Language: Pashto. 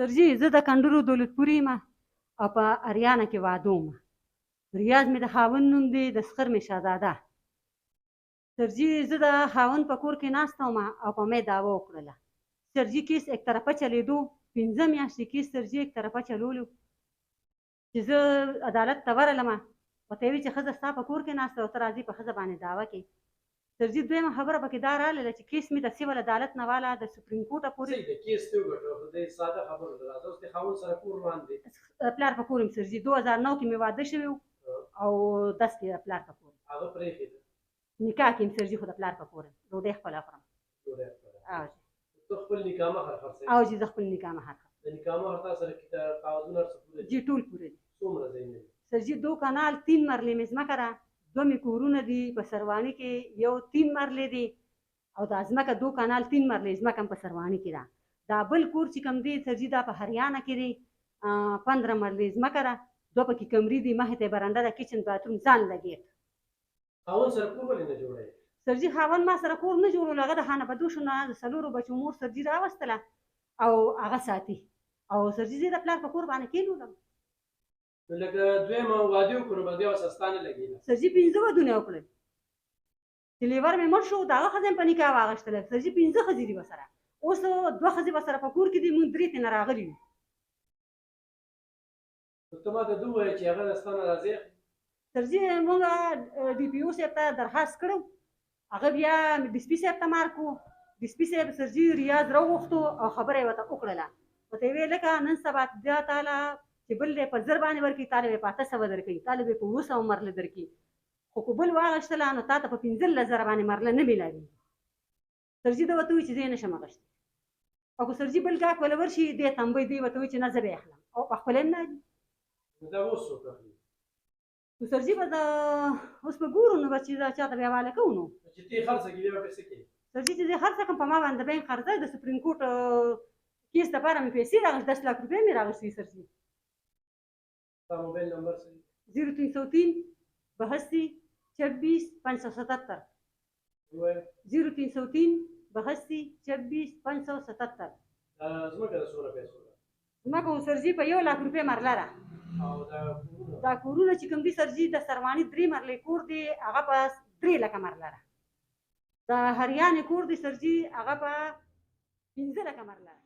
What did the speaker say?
سرجي زه د کنډرو دولتپورې یم او په اریانه کې واده وم. ریاض مې د خاوند نوم دی، د سخر مې شهزاده. سرجي زه د خاوند په کور کې ناسته وم او په ما دعوه وکړله. سرجي کیس یک طرفه چلېدو، 5 میاشتې کیس سرجي یک طرفه چلولو چې زه عدالت ته ورغلم. ورته یې ویل چې ښځه ستا په کور کې ناسته او ته راځې په ښځه باندې دعوه کوې. سرجي دویمه خبره پکې دا راغله چې کیس مې د سیول عدالت نه واله د سپریم کورټه پورې. کیس ته وګټه خو دې ساده خبره ده. راځه اوس د خاوند سره کور روان دی. پلار په کور یم سرجي. 2009 کې مې واده شوی او 10 کې پلار په کور. هغه پرېښې ده. نکاح کې یم سرجي خو د پلار په کور یم. ډوډۍ خپله خورم. او ته خپل نکاح مهر خرڅوې؟ او جي زه خپل نکاح مهر خرڅوم. د نکاح مهر تا سره کاغذونه هر څه پوره دي؟ جي ټول پوره دي. څومره ځایونه دي؟ سرجي 2 کنال 3 مرلې مې ځمکه ده، 2 مې کورونه دي په سرواني کې، یو 3 مرلې دي او دا ځمکه 2 کنال 3 مرلې ځمکه هم په سرواني کې ده. دا بل کور چې کوم دی سرجي دا په هریانه کې دی، 15 مرلې ځمکه ده، 2 پکې کمرې دي، مخې ته برنډه ده، کچن باتروم ځان لګېږي. خاوند سره کور ولې نه جوړوې؟ سرجي خاوند ما سره کور نه جوړولو، هغه د خانه بدوشو نه د 4 بچو مور سرجي راوستله او هغه ساتي او سرجي زه د پلار په کور باندې کېنولم. نو لکه دویمه واده وکړو به بیا اوس ستانه لګېده. سرجي 5 ودونه وکړل چې لیور مې مړ شو، د هغه ښځه مې په نکاح واغېستله. سرجي 5 ښځې دي ورسره، اوس 2 ښځې ورسره په کور کې دي، موږ 3 ترې نه راغلي یو. نو ته ماته ده ووایه چې هغه ستانه راځي. سرجي موږ ډي پي او صاحب ته درخواست کړو، هغه بیا ډي سي پي صاحب ته مار کړو. ډي سي پي صاحب سرجي ریاض راوغوښتو او خبره یې ورته وکړله. ورته یې ویل لکه نن سبا بیا تاله چې بل دی په 1000 باندې ورکړي، تاله به په 800 درکوي، تاله به په 200 مرله درکړي، خو که بل واغېستله نو تا ته په 15,000 باندې مرله نه میلاوي. سرجي ده ورته وایي چې زه یې نه شم اخیستی. او که سرجي بل ګاهک وله ورشي دی تنبی دی ورته وایي چې نه زه به یې اخلم او په خپله هم نه اخلي. نو دا اوس څوک اخلي؟ نو سرجي به اوس به ګورو نو به چې چا ته به حواله کوو. نو چې ته یې خرڅه کړې بیا به څه کوې؟ سرجي چې زه خرڅه کړم په ما باندې بینک قرضه د سپریم کورټ کیس دپاره مې پیسې راغېستې، 10 لک روپۍ مې راغېستې. سرجي ستا موبایل نمبر څه دی؟ 0303 82 26 577. 0303 82 26 577. ځمکه د څومره پیسو ده؟ ځمکه خو سرجي په 1 لک روپۍ مرله ده. او دا کورونه چې کوم دي سرجي د سرواني 3 مرلې کور دی، هغه په 3 لکه مرله ده. د هریانې کور دی سرجي، هغه په 15 لکه مرله ده.